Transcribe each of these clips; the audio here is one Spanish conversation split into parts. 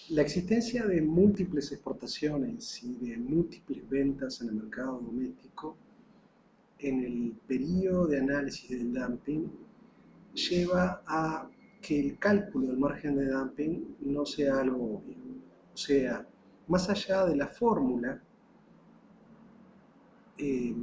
La existencia de múltiples exportaciones y de múltiples ventas en el mercado doméstico en el periodo de análisis del dumping lleva a que el cálculo del margen de dumping no sea algo obvio. O sea, más allá de la fórmula, es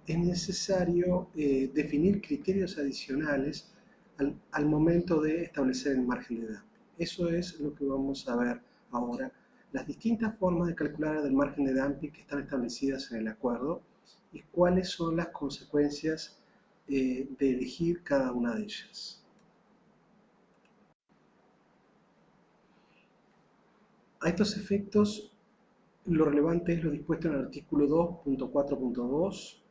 necesario definir criterios adicionales al momento de establecer el margen de dumping. Eso es lo que vamos a ver ahora, las distintas formas de calcular el margen de dumping que están establecidas en el acuerdo y cuáles son las consecuencias de elegir cada una de ellas. A estos efectos, lo relevante es lo dispuesto en el artículo 2.4.2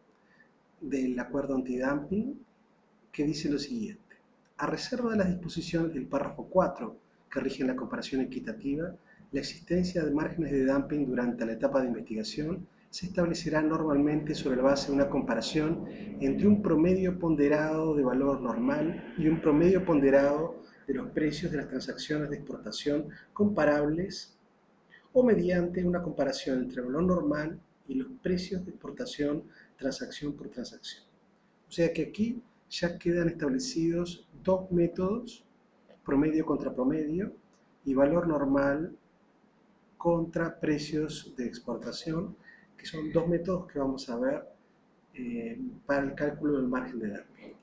del acuerdo antidumping, que dice lo siguiente: a reserva de las disposiciones del párrafo 4 que rigen la comparación equitativa, la existencia de márgenes de dumping durante la etapa de investigación se establecerá normalmente sobre la base de una comparación entre un promedio ponderado de valor normal y un promedio ponderado de los precios de las transacciones de exportación comparables, o mediante una comparación entre el valor normal y los precios de exportación transacción por transacción. O sea que aquí ya quedan establecidos dos métodos, promedio contra promedio y valor normal contra precios de exportación, que son dos métodos que vamos a ver para el cálculo del margen de dumping.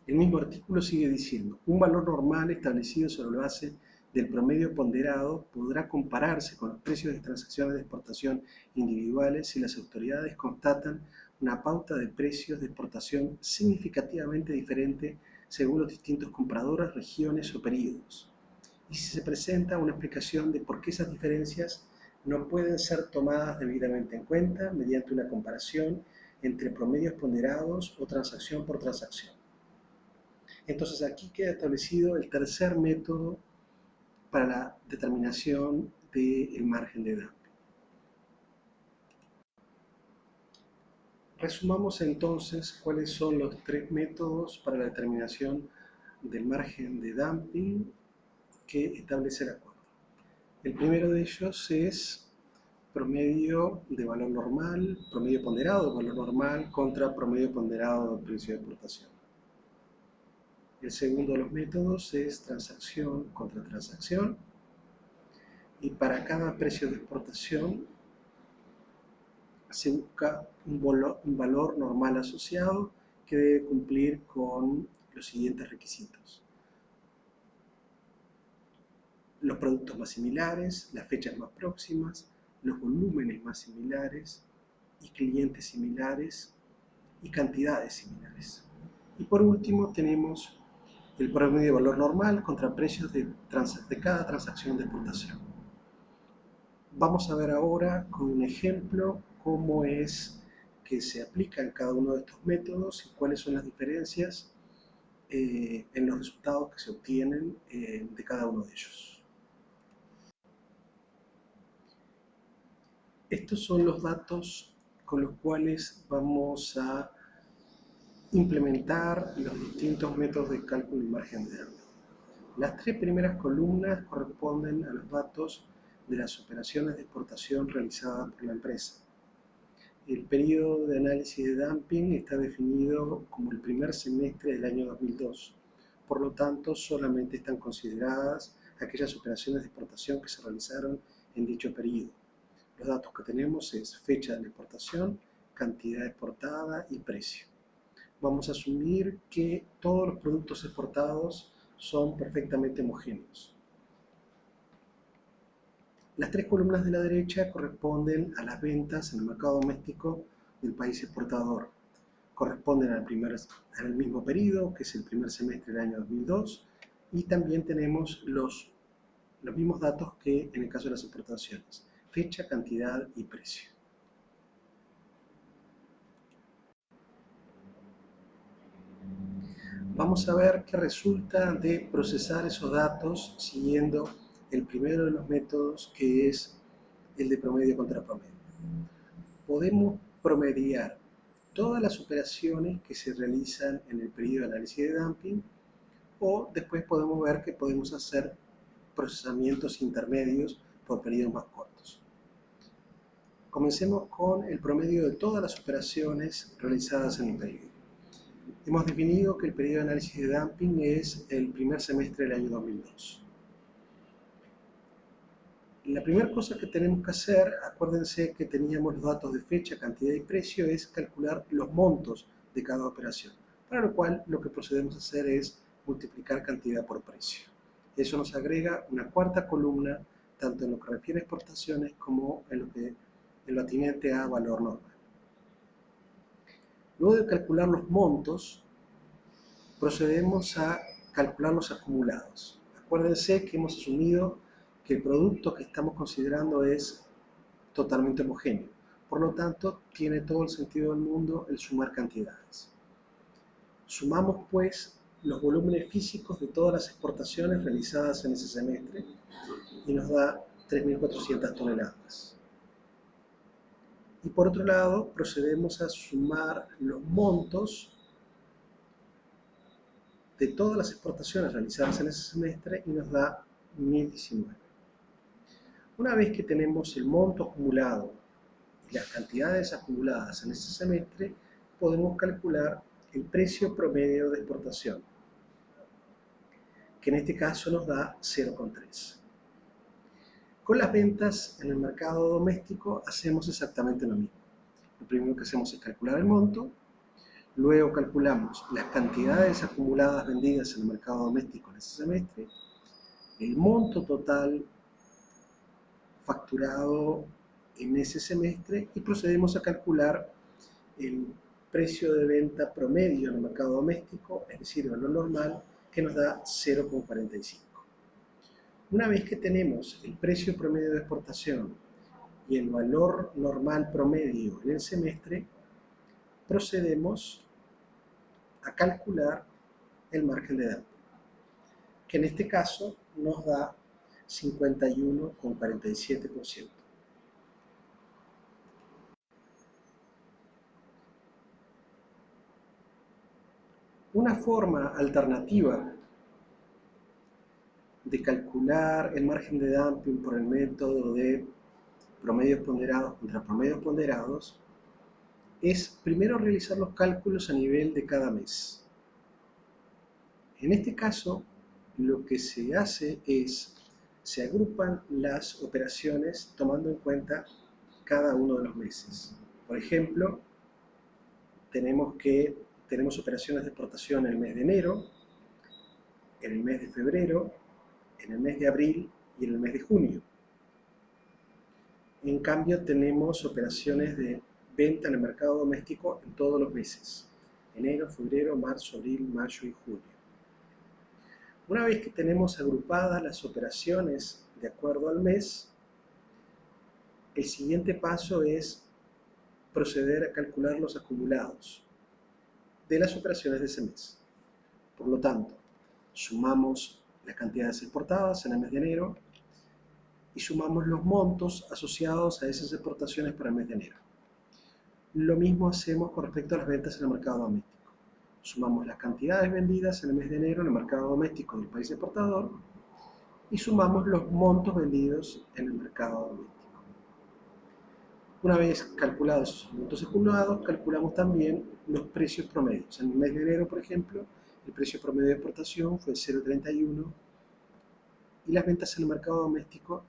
El mismo artículo sigue diciendo: un valor normal establecido sobre la base del promedio ponderado podrá compararse con los precios de transacciones de exportación individuales si las autoridades constatan una pauta de precios de exportación significativamente diferente según los distintos compradores, regiones o periodos, y si se presenta una explicación de por qué esas diferencias no pueden ser tomadas debidamente en cuenta mediante una comparación entre promedios ponderados o transacción por transacción. Entonces aquí queda establecido el tercer método para la determinación del margen de dumping. Resumamos entonces cuáles son los tres métodos para la determinación del margen de dumping que establece el acuerdo. El primero de ellos es promedio de valor normal, promedio ponderado de valor normal contra promedio ponderado del precio de exportación. El segundo de los métodos es transacción contra transacción, y para cada precio de exportación se busca un valor normal asociado que debe cumplir con los siguientes requisitos: los productos más similares, las fechas más próximas, los volúmenes más similares y clientes similares y cantidades similares. Y por último tenemos el promedio de valor normal contra precios de cada transacción de exportación. Vamos a ver ahora con un ejemplo cómo es que se aplican cada uno de estos métodos y cuáles son las diferencias en los resultados que se obtienen de cada uno de ellos. Estos son los datos con los cuales vamos a implementar los distintos métodos de cálculo y margen de dumping. Las tres primeras columnas corresponden a los datos de las operaciones de exportación realizadas por la empresa. El periodo de análisis de dumping está definido como el primer semestre del año 2002. Por lo tanto, solamente están consideradas aquellas operaciones de exportación que se realizaron en dicho periodo. Los datos que tenemos es fecha de la exportación, cantidad exportada y precio. Vamos a asumir que todos los productos exportados son perfectamente homogéneos. Las tres columnas de la derecha corresponden a las ventas en el mercado doméstico del país exportador. Corresponden al mismo periodo, que es el primer semestre del año 2002, y también tenemos los mismos datos que en el caso de las exportaciones: fecha, cantidad y precio. Vamos a ver qué resulta de procesar esos datos siguiendo el primero de los métodos, que es el de promedio contra promedio. Podemos promediar todas las operaciones que se realizan en el periodo de análisis de dumping, o después podemos ver que podemos hacer procesamientos intermedios por periodos más cortos. Comencemos con el promedio de todas las operaciones realizadas en el periodo. Hemos definido que el periodo de análisis de dumping es el primer semestre del año 2002. La primera cosa que tenemos que hacer, acuérdense que teníamos los datos de fecha, cantidad y precio, es calcular los montos de cada operación, para lo cual lo que procedemos a hacer es multiplicar cantidad por precio. Eso nos agrega una cuarta columna, tanto en lo que refiere a exportaciones como en lo atinente a valor normal. Luego de calcular los montos, procedemos a calcular los acumulados. Acuérdense que hemos asumido que el producto que estamos considerando es totalmente homogéneo. Por lo tanto, tiene todo el sentido del mundo el sumar cantidades. Sumamos, pues, los volúmenes físicos de todas las exportaciones realizadas en ese semestre y nos da 3.400 toneladas. Y por otro lado, procedemos a sumar los montos de todas las exportaciones realizadas en ese semestre y nos da 1.019. Una vez que tenemos el monto acumulado y las cantidades acumuladas en ese semestre, podemos calcular el precio promedio de exportación, que en este caso nos da 0,3. Con las ventas en el mercado doméstico hacemos exactamente lo mismo. Lo primero que hacemos es calcular el monto, luego calculamos las cantidades acumuladas vendidas en el mercado doméstico en ese semestre, el monto total facturado en ese semestre y procedemos a calcular el precio de venta promedio en el mercado doméstico, es decir, el valor normal, que nos da 0,45. Una vez que tenemos el precio promedio de exportación y el valor normal promedio en el semestre, procedemos a calcular el margen de dumping, que en este caso nos da 51,47%. Una forma alternativa de calcular el margen de dumping por el método de promedios ponderados contra promedios ponderados es primero realizar los cálculos a nivel de cada mes. En este caso, lo que se hace es, se agrupan las operaciones tomando en cuenta cada uno de los meses. Por ejemplo, tenemos operaciones de exportación en el mes de enero, en el mes de febrero, en el mes de abril y en el mes de junio. En cambio, tenemos operaciones de venta en el mercado doméstico en todos los meses: enero, febrero, marzo, abril, mayo y junio. Una vez que tenemos agrupadas las operaciones de acuerdo al mes, el siguiente paso es proceder a calcular los acumulados de las operaciones de ese mes. Por lo tanto, sumamos las cantidades exportadas en el mes de enero y sumamos los montos asociados a esas exportaciones para el mes de enero. Lo mismo hacemos con respecto a las ventas en el mercado doméstico. Sumamos las cantidades vendidas en el mes de enero en el mercado doméstico del país exportador y sumamos los montos vendidos en el mercado doméstico. Una vez calculados esos montos acumulados, calculamos también los precios promedios. En el mes de enero, por ejemplo, el precio promedio de exportación fue 0,31 y las ventas en el mercado doméstico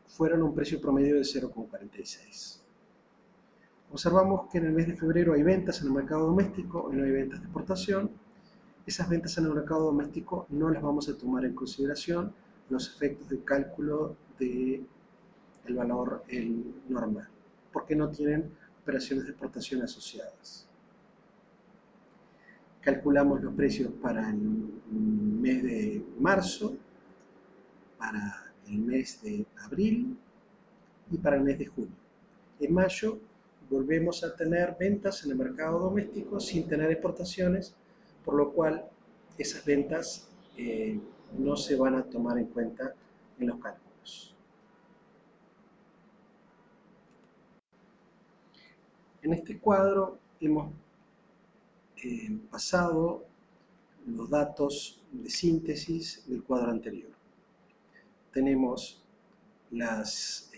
fueron un precio promedio de 0,46. Observamos que en el mes de febrero hay ventas en el mercado doméstico y no hay ventas de exportación. Esas ventas en el mercado doméstico no las vamos a tomar en consideración los efectos de cálculo del valor normal, porque no tienen operaciones de exportación asociadas. Calculamos los precios para el mes de marzo, para el mes de abril y para el mes de junio. En mayo volvemos a tener ventas en el mercado doméstico sin tener exportaciones, por lo cual esas ventas no se van a tomar en cuenta en los cálculos. En este cuadro hemos pasado los datos de síntesis del cuadro anterior. tenemos las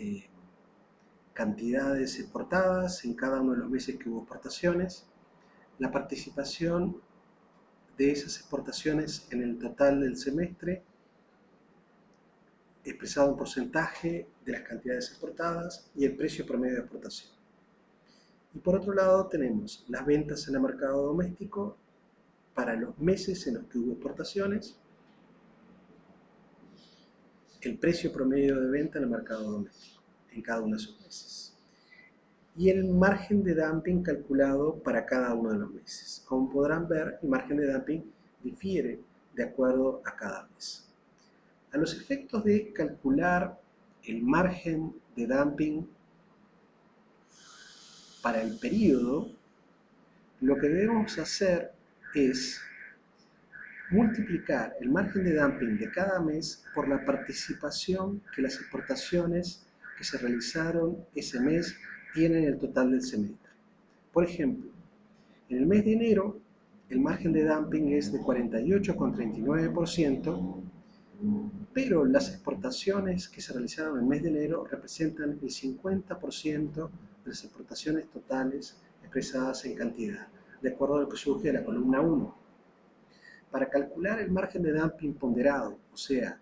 cantidades exportadas en cada uno de los meses que hubo exportaciones, la participación de esas exportaciones en el total del semestre, expresado en porcentaje de las cantidades exportadas y el precio promedio de exportación. Y por otro lado tenemos las ventas en el mercado doméstico para los meses en los que hubo exportaciones, el precio promedio de venta en el mercado doméstico en cada uno de esos meses y el margen de dumping calculado para cada uno de los meses. Como podrán ver, el margen de dumping difiere de acuerdo a cada mes. A los efectos de calcular el margen de dumping para el periodo, lo que debemos hacer es multiplicar el margen de dumping de cada mes por la participación que las exportaciones que se realizaron ese mes tienen en el total del semestre. Por ejemplo, en el mes de enero, el margen de dumping es de 48,39%, pero las exportaciones que se realizaron en el mes de enero representan el 50% de las exportaciones totales expresadas en cantidad, de acuerdo a lo que surge de la columna 1. Para calcular el margen de dumping ponderado, o sea,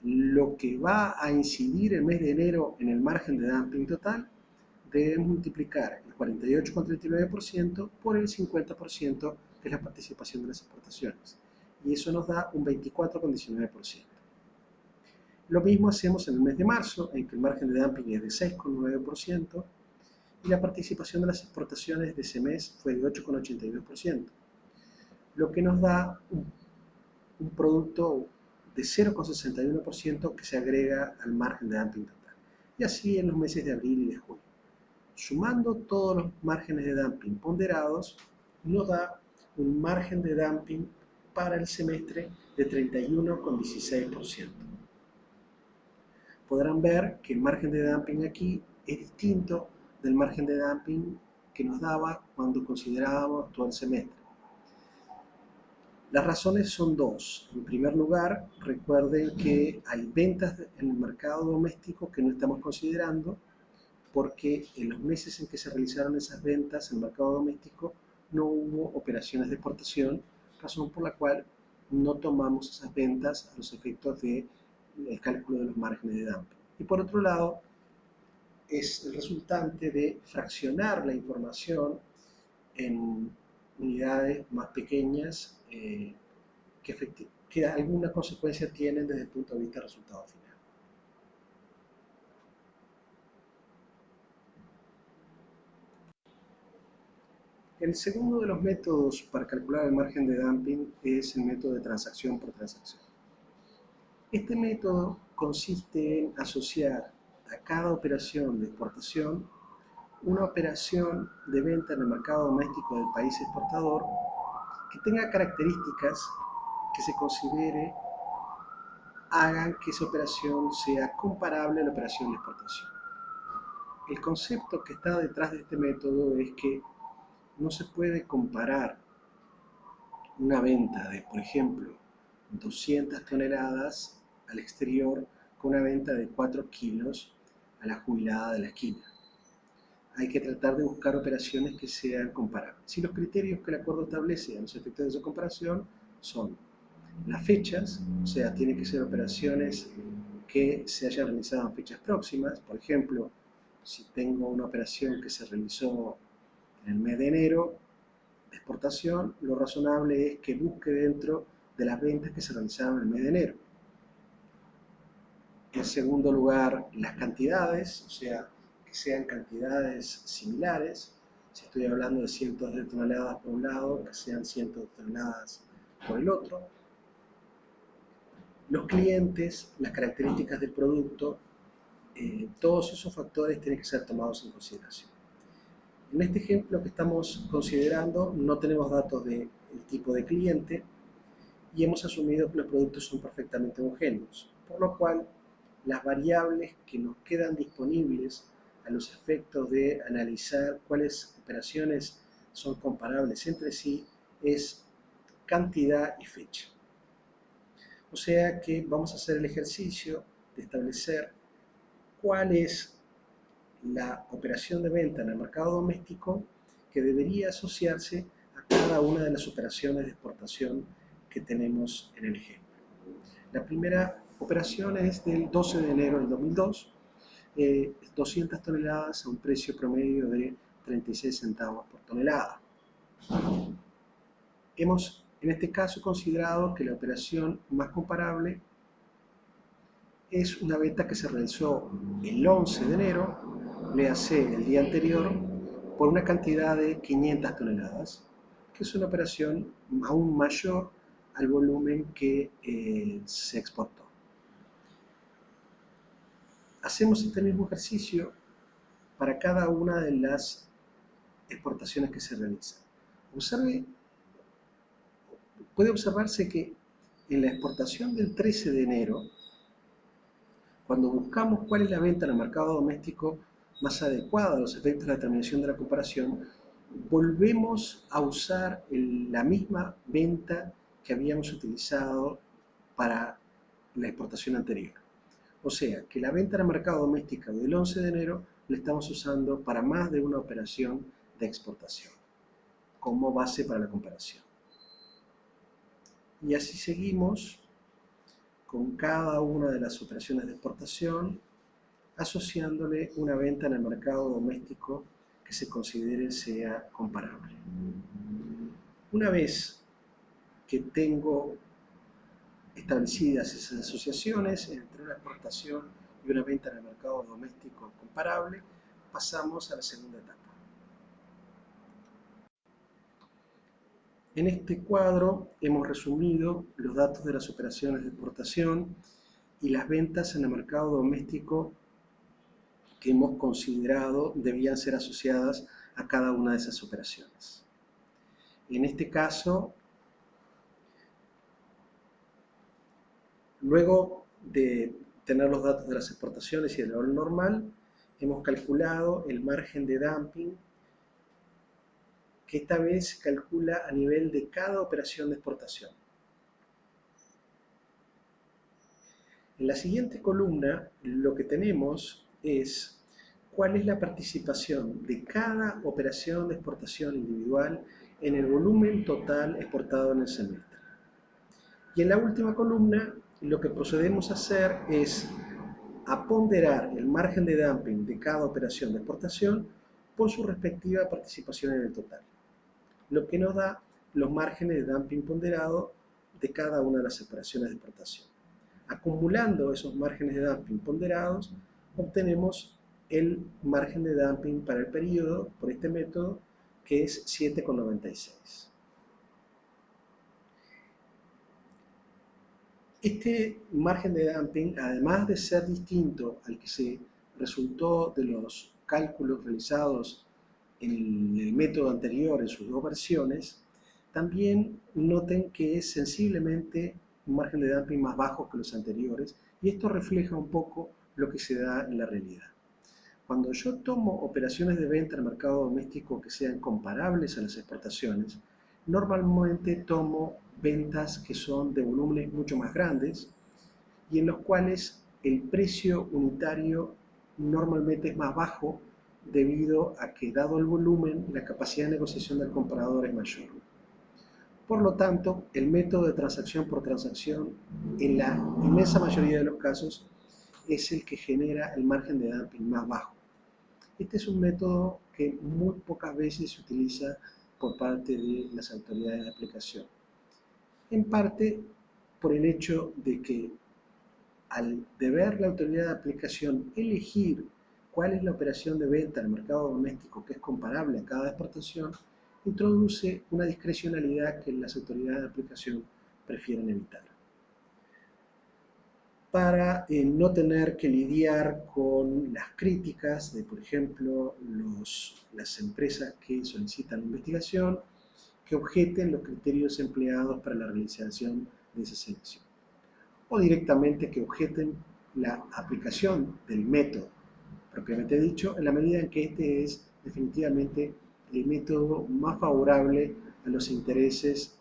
lo que va a incidir el mes de enero en el margen de dumping total, debemos multiplicar el 48,39% por el 50% que es la participación de las exportaciones. Y eso nos da un 24,19%. Lo mismo hacemos en el mes de marzo, en que el margen de dumping es de 6,9% y la participación de las exportaciones de ese mes fue de 8,82%. Lo que nos da un producto de 0,61% que se agrega al margen de dumping total. Y así en los meses de abril y de julio. Sumando todos los márgenes de dumping ponderados, nos da un margen de dumping para el semestre de 31,16%. Podrán ver que el margen de dumping aquí es distinto del margen de dumping que nos daba cuando considerábamos todo el semestre. Las razones son dos. En primer lugar, recuerden que hay ventas en el mercado doméstico que no estamos considerando porque en los meses en que se realizaron esas ventas en el mercado doméstico no hubo operaciones de exportación, razón por la cual no tomamos esas ventas a los efectos del cálculo de los márgenes de dumping. Y por otro lado, es el resultante de fraccionar la información en unidades más pequeñas que alguna consecuencia tienen desde el punto de vista del resultado final. El segundo de los métodos para calcular el margen de dumping es el método de transacción por transacción. Este método consiste en asociar a cada operación de exportación una operación de venta en el mercado doméstico del país exportador que tenga características que se considere hagan que esa operación sea comparable a la operación de exportación. El concepto que está detrás de este método es que no se puede comparar una venta de, por ejemplo, 200 toneladas al exterior con una venta de 4 kilos a la jubilada de la esquina. Hay que tratar de buscar operaciones que sean comparables. Y los criterios que el acuerdo establece a los efectos de su comparación son las fechas, o sea, tienen que ser operaciones que se hayan realizado en fechas próximas. Por ejemplo, si tengo una operación que se realizó en el mes de enero de exportación, lo razonable es que busque dentro de las ventas que se realizaron en el mes de enero. En segundo lugar, las cantidades, o sea, que sean cantidades similares. Si estoy hablando de cientos de toneladas por un lado, que sean cientos de toneladas por el otro. Los clientes, las características del producto, todos esos factores tienen que ser tomados en consideración. En este ejemplo que estamos considerando no tenemos datos del tipo de cliente y hemos asumido que los productos son perfectamente homogéneos, por lo cual las variables que nos quedan disponibles a los efectos de analizar cuáles operaciones son comparables entre sí es cantidad y fecha. O sea que vamos a hacer el ejercicio de establecer cuál es la operación de venta en el mercado doméstico que debería asociarse a cada una de las operaciones de exportación que tenemos en el ejemplo. La primera operación es del 12 de enero del 2002, 200 toneladas a un precio promedio de 36 centavos por tonelada. Hemos en este caso considerado que la operación más comparable es una venta que se realizó el 11 de enero, le hace el día anterior, por una cantidad de 500 toneladas, que es una operación aún mayor al volumen que se exportó. Hacemos este mismo ejercicio para cada una de las exportaciones que se realizan. Puede observarse que en la exportación del 13 de enero, cuando buscamos cuál es la venta en el mercado doméstico más adecuada a los efectos de la determinación de la comparación, volvemos a usar la misma venta que habíamos utilizado para la exportación anterior. O sea, que la venta en el mercado doméstico del 11 de enero la estamos usando para más de una operación de exportación, como base para la comparación. Y así seguimos con cada una de las operaciones de exportación, asociándole una venta en el mercado doméstico que se considere sea comparable. Una vez que tengo establecidas esas asociaciones entre una exportación y una venta en el mercado doméstico comparable, pasamos a la segunda etapa. En este cuadro hemos resumido los datos de las operaciones de exportación y las ventas en el mercado doméstico que hemos considerado debían ser asociadas a cada una de esas operaciones. En este caso, luego de tener los datos de las exportaciones y el valor normal, hemos calculado el margen de dumping, que esta vez calcula a nivel de cada operación de exportación. En la siguiente columna lo que tenemos es cuál es la participación de cada operación de exportación individual en el volumen total exportado en el semestre. Y en la última columna lo que procedemos a hacer es a ponderar el margen de dumping de cada operación de exportación por su respectiva participación en el total, lo que nos da los márgenes de dumping ponderado de cada una de las operaciones de exportación. Acumulando esos márgenes de dumping ponderados, obtenemos el margen de dumping para el periodo, por este método, que es 7,96. Este margen de dumping, además de ser distinto al que se resultó de los cálculos realizados en el método anterior en sus dos versiones, también noten que es sensiblemente un margen de dumping más bajo que los anteriores, y esto refleja un poco lo que se da en la realidad. Cuando yo tomo operaciones de venta en el mercado doméstico que sean comparables a las exportaciones, normalmente tomo ventas que son de volúmenes mucho más grandes y en los cuales el precio unitario normalmente es más bajo debido a que, dado el volumen, la capacidad de negociación del comprador es mayor. Por lo tanto, el método de transacción por transacción, en la inmensa mayoría de los casos, es el que genera el margen de dumping más bajo. Este es un método que muy pocas veces se utiliza por parte de las autoridades de aplicación. En parte por el hecho de que al deber la autoridad de aplicación elegir cuál es la operación de venta en el mercado doméstico que es comparable a cada exportación, introduce una discrecionalidad que las autoridades de aplicación prefieren evitar. Para no tener que lidiar con las críticas de, por ejemplo, las empresas que solicitan investigación, que objeten los criterios empleados para la realización de esa selección, o directamente que objeten la aplicación del método propiamente dicho, en la medida en que este es definitivamente el método más favorable a los intereses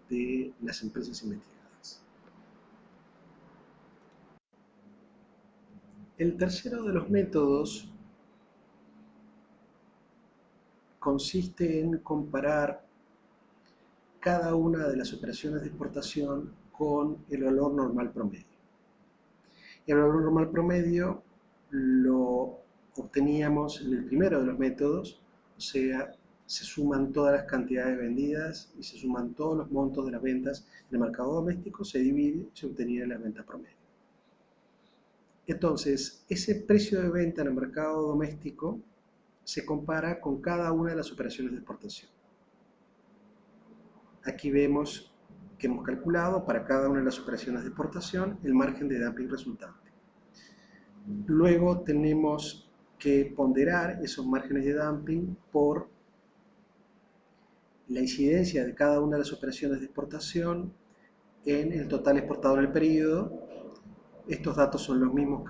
de las empresas investigadas. El tercero de los métodos consiste en comparar cada una de las operaciones de exportación con el valor normal promedio. Y el valor normal promedio lo obteníamos en el primero de los métodos, o sea, se suman todas las cantidades vendidas y se suman todos los montos de las ventas en el mercado doméstico, se divide y se obtenía la venta promedio. Entonces, ese precio de venta en el mercado doméstico se compara con cada una de las operaciones de exportación. Aquí vemos que hemos calculado para cada una de las operaciones de exportación el margen de dumping resultante. Luego tenemos que ponderar esos márgenes de dumping por la incidencia de cada una de las operaciones de exportación en el total exportado en el periodo. Estos datos son los mismos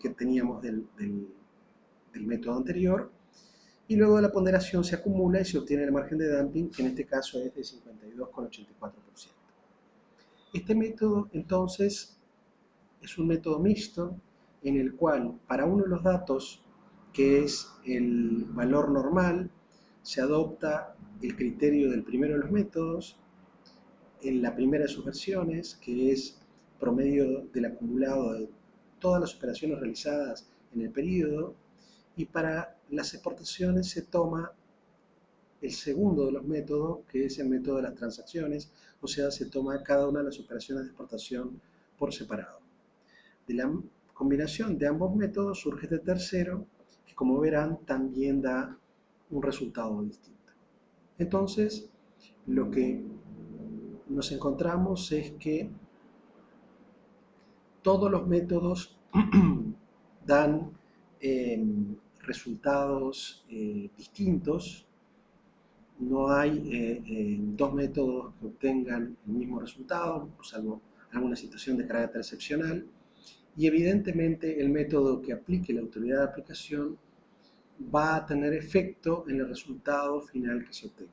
que teníamos del método anterior. Y luego de la ponderación se acumula y se obtiene el margen de dumping, que en este caso es de 52,84%. Este método, entonces, es un método mixto en el cual, para uno de los datos, que es el valor normal, se adopta el criterio del primero de los métodos, en la primera de sus versiones, que es promedio del acumulado de todas las operaciones realizadas en el periodo, y para las exportaciones se toma el segundo de los métodos, que es el método de las transacciones, o sea, se toma cada una de las operaciones de exportación por separado. De la combinación de ambos métodos surge este tercero, que como verán también da un resultado distinto. Entonces, lo que nos encontramos es que todos los métodos dan resultados distintos. No hay dos métodos que obtengan el mismo resultado, salvo alguna situación de carácter excepcional. Y evidentemente el método que aplique la autoridad de aplicación va a tener efecto en el resultado final que se obtenga.